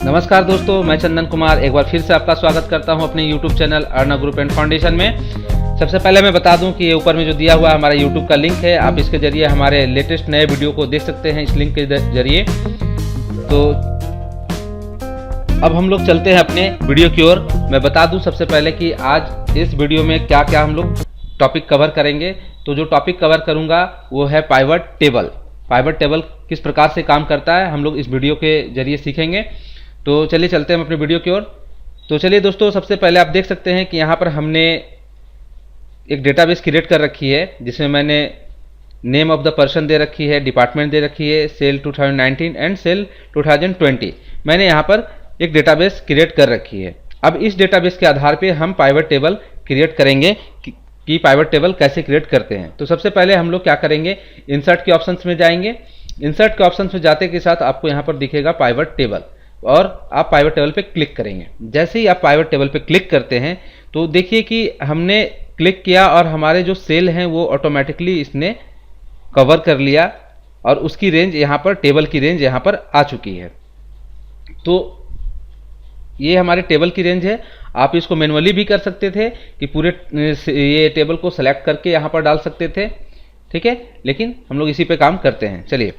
नमस्कार दोस्तों, मैं चंदन कुमार एक बार फिर से आपका स्वागत करता हूं अपने YouTube channel Arnav group and foundation में। सबसे पहले मैं बता दूं कि ये ऊपर में जो दिया हुआ है हमारा YouTube का लिंक है, आप इसके जरिए हमारे लेटेस्ट नए वीडियो को देख सकते हैं इस लिंक के जरिए। तो अब हम लोग चलते हैं अपने वीडियो की ओर। मैं बता दूं सबसे पहले कि आज इस वीडियो में क्या क्या हम लोग टॉपिक कवर करेंगे। तो जो टॉपिक कवर करूँगा वो है पाइवट टेबल। पाइवट टेबल किस प्रकार से काम करता है हम लोग इस वीडियो के जरिए सीखेंगे। तो चलिए चलते हैं हम अपने वीडियो की ओर। तो चलिए दोस्तों, सबसे पहले आप देख सकते हैं कि यहाँ पर हमने एक डेटाबेस क्रिएट कर रखी है जिसमें मैंने नेम ऑफ द पर्सन दे रखी है, डिपार्टमेंट दे रखी है, सेल 2019 एंड सेल 2020। मैंने यहाँ पर एक डेटाबेस क्रिएट कर रखी है। अब इस डेटाबेस के आधार पे हम पाइवट टेबल क्रिएट करेंगे कि पाइवट टेबल कैसे क्रिएट करते हैं। तो सबसे पहले हम लोग क्या करेंगे, इंसर्ट के ऑप्शंस में जाएंगे। इंसर्ट के ऑप्शंस में जाते के साथ आपको यहाँ पर दिखेगा पाइवट टेबल और आप पाइवट टेबल पे क्लिक करेंगे। जैसे ही आप पाइवट टेबल पे क्लिक करते हैं तो देखिए कि हमने क्लिक किया और हमारे जो सेल हैं वो ऑटोमेटिकली इसने कवर कर लिया और उसकी रेंज यहाँ पर, टेबल की रेंज यहाँ पर आ चुकी है। तो ये हमारे टेबल की रेंज है। आप इसको मैनुअली भी कर सकते थे कि पूरे ये टेबल को सेलेक्ट करके यहाँ पर डाल सकते थे, ठीक है, लेकिन हम लोग इसी पे काम करते हैं। चलिए,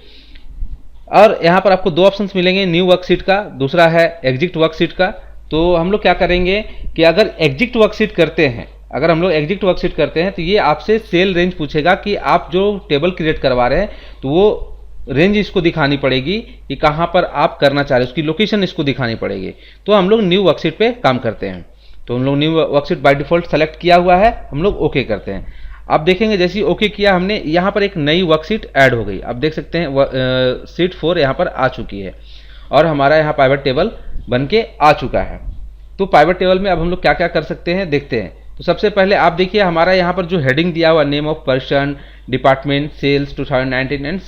और यहाँ पर आपको दो ऑप्शंस मिलेंगे, न्यू वर्कशीट का, दूसरा है एग्जिट वर्कशीट का। तो हम लोग क्या करेंगे कि अगर एग्जिट वर्कशीट करते हैं, अगर हम लोग एग्जिट वर्कशीट करते हैं तो ये आपसे सेल रेंज पूछेगा कि आप जो टेबल क्रिएट करवा रहे हैं तो वो रेंज इसको दिखानी पड़ेगी कि कहाँ पर आप करना चाह रहे हैं, उसकी लोकेशन इसको दिखानी पड़ेगी। तो हम लोग न्यू वर्कशीट पे काम करते हैं। तो हम लोग new worksheet by default select किया हुआ है, हम लोग ओके करते हैं। आप देखेंगे जैसे ही ओके किया हमने, यहाँ पर एक नई वर्कशीट ऐड हो गई। आप देख सकते हैं शीट 4 यहाँ पर आ चुकी है और हमारा यहाँ पाइवट टेबल बन के आ चुका है। तो पाइवट टेबल में अब हम लोग क्या क्या कर सकते हैं देखते हैं। तो सबसे पहले आप देखिए हमारा यहाँ पर जो हेडिंग दिया हुआ, name of person, department, sales 2019 and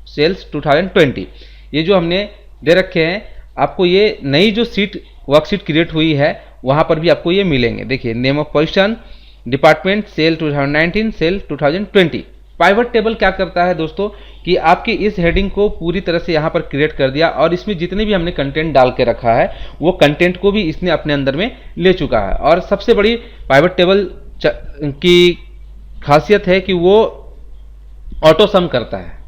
sales 2020, ये जो हमने दे रखे हैं, आपको ये नई जो वर्कशीट क्रिएट हुई है वहाँ पर भी आपको ये मिलेंगे। देखिए, name of person, department, sale 2019, sale 2020। Pivot table क्या करता है दोस्तों कि आपकी इस हेडिंग को पूरी तरह से यहाँ पर क्रिएट कर दिया और इसमें जितने भी हमने कंटेंट डाल के रखा है वो कंटेंट को भी इसने अपने अंदर में ले चुका है। और सबसे बड़ी पाइवट टेबल की खासियत है कि वो ऑटो सम करता है,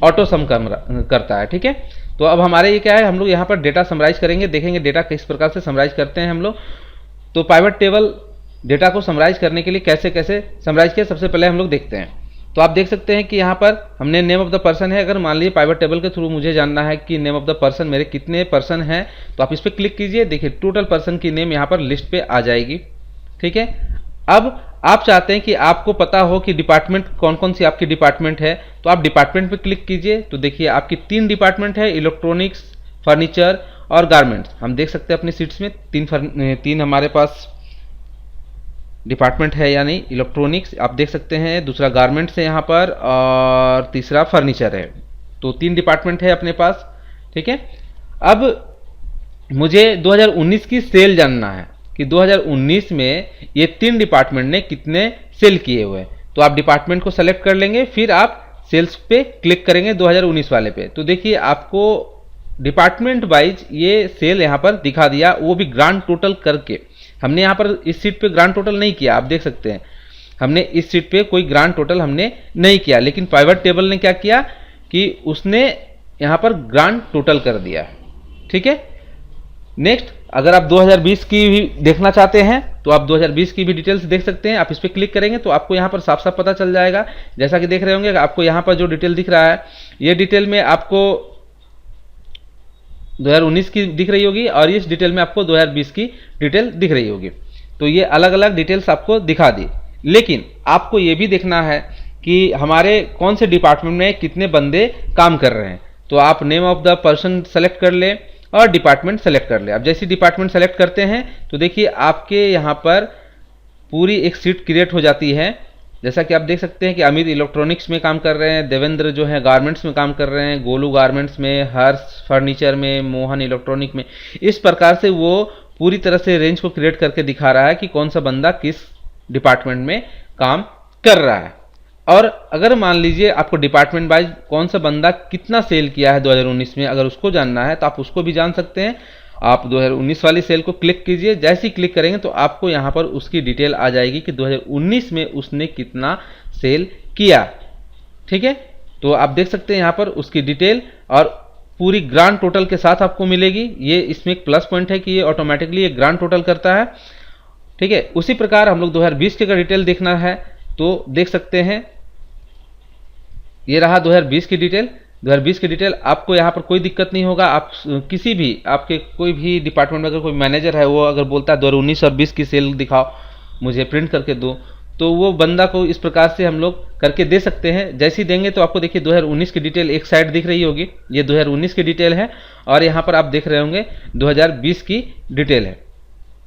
ऑटो सम करता है, ठीक है। तो अब हमारे ये क्या है, हम लोग यहाँ पर डेटा समराइज करेंगे, देखेंगे डेटा किस प्रकार से समराइज करते हैं हम लोग। तो पाइवट टेबल डेटा को समराइज करने के लिए कैसे कैसे समराइज किया, सबसे पहले हम लोग देखते हैं। तो आप देख सकते हैं कि यहाँ पर हमने नेम ऑफ द पर्सन है। अगर मान लीजिए पाइवट टेबल के थ्रू मुझे जानना है कि नेम ऑफ द पर्सन मेरे कितने पर्सन हैं, तो आप इस पर क्लिक कीजिए। देखिए, टोटल पर्सन की नेम यहाँ पर लिस्ट पे आ जाएगी, ठीक है। अब आप चाहते हैं कि आपको पता हो कि डिपार्टमेंट कौन कौन सी आपकी डिपार्टमेंट है, तो आप डिपार्टमेंट पे क्लिक कीजिए। तो देखिए आपकी 3 डिपार्टमेंट है, इलेक्ट्रॉनिक्स, फर्नीचर और गारमेंट्स। हम देख सकते हैं अपनी सीट्स में तीन हमारे पास डिपार्टमेंट है, यानी इलेक्ट्रॉनिक्स आप देख सकते हैं, दूसरा गारमेंट्स है यहाँ पर और तीसरा फर्नीचर है। तो 3 डिपार्टमेंट है अपने पास, ठीक है। अब मुझे 2019 की सेल जानना है कि 2019 में ये 3 डिपार्टमेंट ने कितने सेल किए हुए। तो आप डिपार्टमेंट को सेलेक्ट कर लेंगे, फिर आप सेल्स पे क्लिक करेंगे 2019 वाले पे। तो देखिए आपको डिपार्टमेंट वाइज ये सेल यहाँ पर दिखा दिया, वो भी ग्रांड टोटल करके। हमने यहाँ पर इस सीट पे ग्रांड टोटल नहीं किया, आप देख सकते हैं हमने इस सीट पे कोई ग्रांड टोटल हमने नहीं किया, लेकिन पाइवट टेबल ने क्या किया कि उसने यहाँ पर ग्रांड टोटल कर दिया, ठीक है। नेक्स्ट, अगर आप 2020 की भी देखना चाहते हैं तो आप 2020 की भी डिटेल्स देख सकते हैं। आप इस पर क्लिक करेंगे तो आपको यहाँ पर साफ साफ पता चल जाएगा। जैसा कि देख रहे होंगे आपको यहाँ पर जो डिटेल दिख रहा है, ये डिटेल में आपको 2019 की दिख रही होगी और इस डिटेल में आपको 2020 की डिटेल दिख रही होगी। तो ये अलग अलग डिटेल्स आपको दिखा दी, लेकिन आपको ये भी देखना है कि हमारे कौन से डिपार्टमेंट में कितने बंदे काम कर रहे हैं। तो आप name of the person select कर ले और डिपार्टमेंट सेलेक्ट कर ले। अब जैसे डिपार्टमेंट सेलेक्ट करते हैं तो देखिए आपके यहाँ पर पूरी एक सीट क्रिएट हो जाती है। जैसा कि आप देख सकते हैं कि अमित इलेक्ट्रॉनिक्स में काम कर रहे हैं, देवेंद्र जो है गारमेंट्स में काम कर रहे हैं, गोलू गारमेंट्स में, हर्ष फर्नीचर में, मोहन इलेक्ट्रॉनिक में। इस प्रकार से वो पूरी तरह से रेंज को क्रिएट करके दिखा रहा है कि कौन सा बंदा किस डिपार्टमेंट में काम कर रहा है। और अगर मान लीजिए आपको डिपार्टमेंट वाइज कौन सा बंदा कितना सेल किया है 2019 में, अगर उसको जानना है तो आप उसको भी जान सकते हैं। आप 2019 वाली सेल को क्लिक कीजिए, जैसे ही क्लिक करेंगे तो आपको यहाँ पर उसकी डिटेल आ जाएगी कि 2019 में उसने कितना सेल किया। ठीक है, तो आप देख सकते हैं यहाँ पर उसकी डिटेल और पूरी ग्रांड टोटल के साथ आपको मिलेगी। ये इसमें एक प्लस पॉइंट है कि ये ऑटोमेटिकली एक ग्रांड टोटल करता है। ठीक है, उसी प्रकार हम लोग 2020 के अगर डिटेल देखना है तो देख सकते हैं, ये रहा 2020 की डिटेल। 2020 की डिटेल आपको यहाँ पर कोई दिक्कत नहीं होगा। आप किसी भी आपके कोई भी डिपार्टमेंट में अगर कोई मैनेजर है, वो अगर बोलता है 2019 और 20 की सेल दिखाओ, मुझे प्रिंट करके दो, तो वो बंदा को इस प्रकार से हम लोग करके दे सकते हैं। जैसे ही देंगे तो आपको देखिए 2019 की डिटेल एक साइड दिख रही होगी, ये 2019 की डिटेल है, और यहाँ पर आप देख रहे होंगे 2020 की डिटेल है।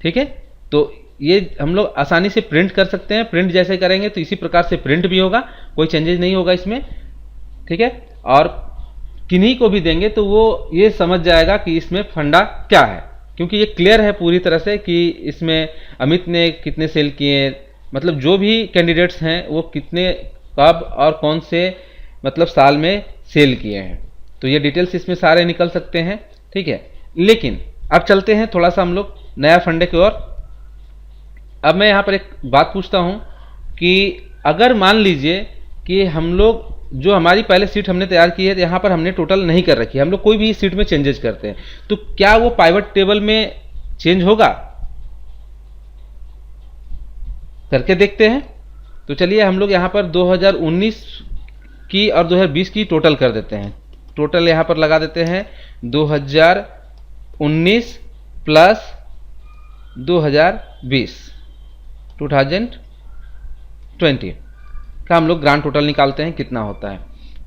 ठीक है, तो ये हम लोग आसानी से प्रिंट कर सकते हैं। प्रिंट जैसे करेंगे तो इसी प्रकार से प्रिंट भी होगा, कोई चेंजेस नहीं होगा इसमें। ठीक है, और किन्हीं को भी देंगे तो वो ये समझ जाएगा कि इसमें फंडा क्या है, क्योंकि ये क्लियर है पूरी तरह से कि इसमें अमित ने कितने सेल किए, मतलब जो भी कैंडिडेट्स हैं वो कितने, कब और कौन से मतलब साल में सेल किए हैं। तो ये डिटेल्स इसमें सारे निकल सकते हैं। ठीक है, लेकिन अब चलते हैं थोड़ा सा हम लोग नया फंडे की ओर। अब मैं यहाँ पर एक बात पूछता हूँ कि अगर मान लीजिए कि हम लोग जो हमारी पहले सीट हमने तैयार की है, यहाँ पर हमने टोटल नहीं कर रखी है, हम लोग कोई भी सीट में चेंजेस करते हैं, तो क्या वो पाइवट टेबल में चेंज होगा? करके देखते हैं। तो चलिए हम लोग यहाँ पर 2019 की और 2020 की टोटल कर देते हैं। टोटल यहाँ पर लगा देते हैं 2019 प्लस 2020 2020 का हम लोग ग्रांड टोटल निकालते हैं कितना होता है।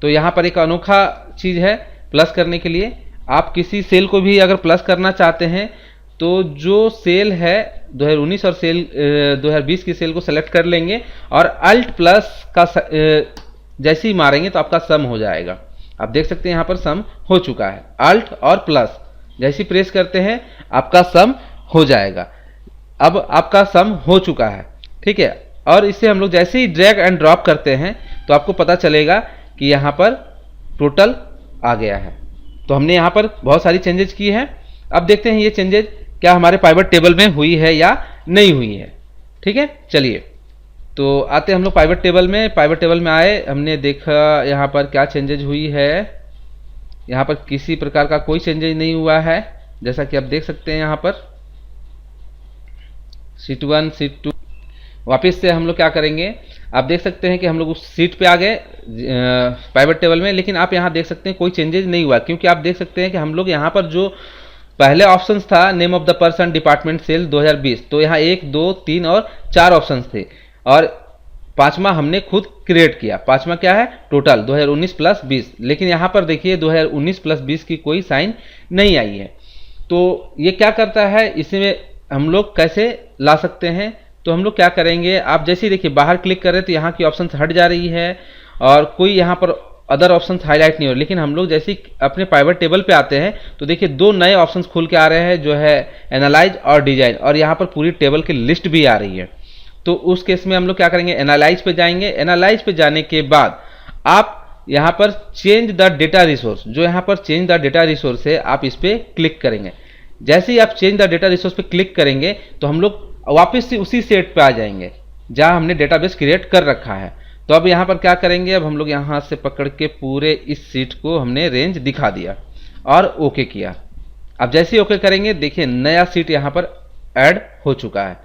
तो यहाँ पर एक अनोखा चीज़ है प्लस करने के लिए। आप किसी सेल को भी अगर प्लस करना चाहते हैं तो जो सेल है 2019 और सेल 2020 की सेल को सेलेक्ट कर लेंगे और अल्ट प्लस का जैसे ही मारेंगे तो आपका सम हो जाएगा। आप देख सकते हैं यहाँ पर सम हो चुका है। अल्ट और प्लस जैसे ही प्रेस करते हैं आपका सम हो जाएगा। अब आपका सम हो चुका है। ठीक है, और इसे हम लोग जैसे ही ड्रैग एंड ड्रॉप करते हैं तो आपको पता चलेगा कि यहाँ पर टोटल आ गया है। तो हमने यहाँ पर बहुत सारी चेंजेज की हैं। अब देखते हैं ये चेंजेज क्या हमारे पाइवट टेबल में हुई है या नहीं हुई है। ठीक है, चलिए तो आते हैं हम लोग पाइवट टेबल में। पाइवट टेबल में आए, हमने देखा यहाँ पर क्या चेंजेज हुई है। यहाँ पर किसी प्रकार का कोई चेंजेज नहीं हुआ है, जैसा कि आप देख सकते हैं। यहाँ पर सीट 1 सीट 2 वापस से हम लोग क्या करेंगे, आप देख सकते हैं कि हम लोग उस सीट पे आ गए पाइवट टेबल में, लेकिन आप यहाँ देख सकते हैं कोई चेंजेज नहीं हुआ, क्योंकि आप देख सकते हैं कि हम लोग यहाँ पर जो पहले ऑप्शंस था name of the person department sale 2020, तो यहाँ 1 2 3 और 4 ऑप्शंस थे और पांचवा हमने खुद क्रिएट किया। पांचवा क्या है, टोटल 2019 प्लस 20, लेकिन यहाँ पर देखिए 2019 प्लस 20 की कोई साइन नहीं आई है। तो ये क्या करता है, इसमें हम लोग कैसे ला सकते हैं, तो हम लोग क्या करेंगे, आप जैसे ही देखिए बाहर क्लिक करें तो यहाँ की ऑप्शंस हट जा रही है और कोई यहाँ पर अदर ऑप्शंस हाईलाइट नहीं हो रहे। लेकिन हम लोग जैसे ही अपने पाइवट टेबल पे आते हैं तो देखिए 2 नए ऑप्शंस खुल के आ रहे हैं, जो है एनालाइज और डिजाइन, और यहाँ पर पूरी टेबल की लिस्ट भी आ रही है। तो उस केस में हम लोग क्या करेंगे, एनालाइज पे जाएंगे। एनालाइज पे जाने के बाद आप यहाँ पर चेंज द डेटा रिसोर्स, जो यहाँ पर चेंज द डेटा रिसोर्स है, आप इस पर क्लिक करेंगे। जैसे ही आप चेंज द डेटा रिसोर्स पे क्लिक करेंगे तो हम लोग वापस से उसी सेट पे आ जाएंगे जहां हमने डेटाबेस क्रिएट कर रखा है। तो अब यहाँ पर क्या करेंगे, अब हम लोग यहाँ से पकड़ के पूरे इस सीट को हमने रेंज दिखा दिया और ओके किया। अब जैसे ही ओके करेंगे देखिए नया सीट यहाँ पर ऐड हो चुका है,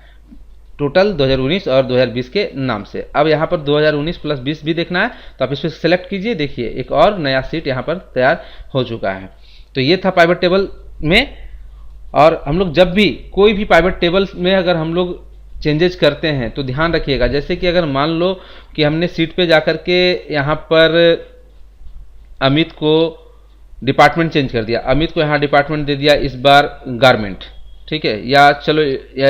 टोटल 2019 और 2020 के नाम से। अब यहाँ पर 2019 प्लस 20 भी देखना है तो आप इस पर सेलेक्ट कीजिए, देखिए एक और नया सीट यहाँ पर तैयार हो चुका है। तो ये था पाइवट टेबल में। और हम लोग जब भी कोई भी पाइवट टेबल में अगर हम लोग चेंजेज करते हैं तो ध्यान रखिएगा, जैसे कि अगर मान लो कि हमने सीट पे जाकर के यहाँ पर अमित को डिपार्टमेंट चेंज कर दिया, अमित को यहाँ डिपार्टमेंट दे दिया इस बार गारमेंट, ठीक है, या चलो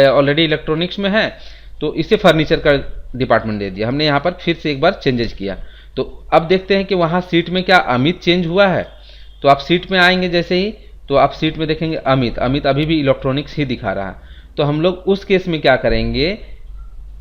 ऑलरेडी इलेक्ट्रॉनिक्स में है तो इसे फर्नीचर का डिपार्टमेंट दे दिया, हमने यहाँ पर फिर से एक बार चेंजेज किया। तो अब देखते हैं कि वहाँ सीट में क्या अमित चेंज हुआ है। तो आप सीट में आएंगे जैसे ही, तो आप सीट में देखेंगे अमित अभी भी इलेक्ट्रॉनिक्स ही दिखा रहा है। तो हम लोग उस केस में क्या करेंगे,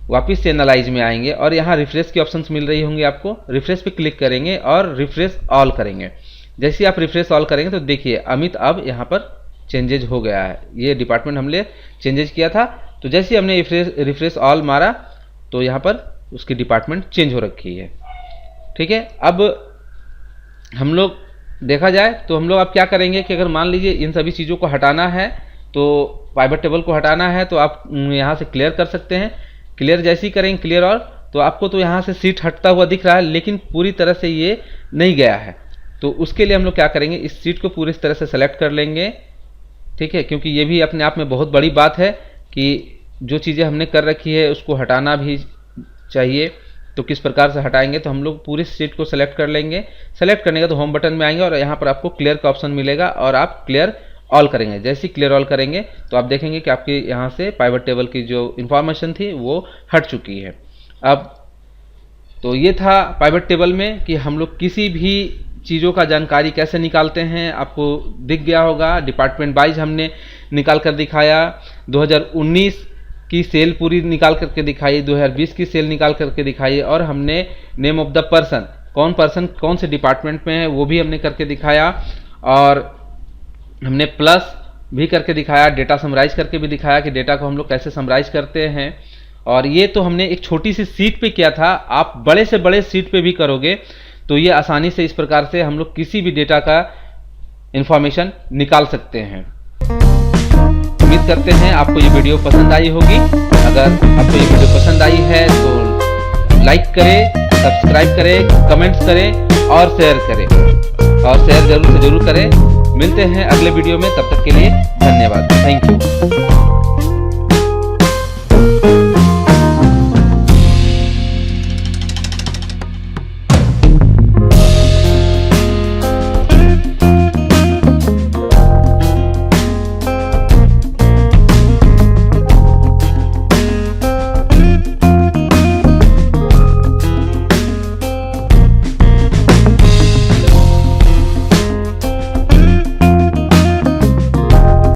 वापस से एनालाइज में आएंगे और यहाँ रिफ्रेश की ऑप्शंस मिल रही होंगी आपको। रिफ्रेश पे क्लिक करेंगे और रिफ्रेश ऑल करेंगे। जैसे आप रिफ्रेश ऑल करेंगे तो देखिए अमित अब यहाँ पर चेंजेज हो गया है। ये डिपार्टमेंट हमने चेंजेज किया था, तो जैसे हमने रिफ्रेश ऑल मारा तो यहाँ पर उसकी डिपार्टमेंट चेंज हो रखी है। ठीक है, अब हम लोग देखा जाए तो हम लोग अब क्या करेंगे कि अगर मान लीजिए इन सभी चीज़ों को हटाना है, तो पाइवट टेबल को हटाना है तो आप यहाँ से क्लियर कर सकते हैं। क्लियर जैसे ही करेंगे क्लियर ऑल, तो आपको तो यहाँ से सीट हटता हुआ दिख रहा है, लेकिन पूरी तरह से ये नहीं गया है। तो उसके लिए हम लोग क्या करेंगे, इस सीट को पूरी तरह से सेलेक्ट कर लेंगे। ठीक है, क्योंकि ये भी अपने आप में बहुत बड़ी बात है कि जो चीज़ें हमने कर रखी है उसको हटाना भी चाहिए। तो किस प्रकार से हटाएंगे, तो हम लोग पूरी सीट को सेलेक्ट कर लेंगे। सेलेक्ट करने के बाद होम बटन में आएंगे और यहाँ पर आपको क्लियर का ऑप्शन मिलेगा और आप क्लियर ऑल करेंगे। जैसे ही क्लियर ऑल करेंगे तो आप देखेंगे कि आपके यहाँ से पाइवट टेबल की जो इन्फॉर्मेशन थी वो हट चुकी है। अब तो ये था पाइवट टेबल में कि हम लोग किसी भी चीज़ों का जानकारी कैसे निकालते हैं। आपको दिख गया होगा, डिपार्टमेंट वाइज हमने निकाल कर दिखाया। 2019 की सेल पूरी निकाल करके दिखाई, 2020 की सेल निकाल करके दिखाई, और हमने नेम ऑफ द पर्सन कौन से डिपार्टमेंट में है वो भी हमने करके दिखाया, और हमने प्लस भी करके दिखाया, डेटा समराइज करके भी दिखाया कि डेटा को हम लोग कैसे समराइज करते हैं। और ये तो हमने एक छोटी सी सीट पे किया था, आप बड़े से बड़े सीट पे भी करोगे तो ये आसानी से इस प्रकार से हम लोग किसी भी डेटा का इंफॉर्मेशन निकाल सकते हैं। उम्मीद करते हैं आपको ये वीडियो पसंद आई होगी। अगर आपको ये वीडियो पसंद आई है तो लाइक करें, सब्सक्राइब करें, कमेंट्स करें और शेयर करें, और शेयर जरूर से जरूर करें। मिलते हैं अगले वीडियो में, तब तक के लिए धन्यवाद। Thank you.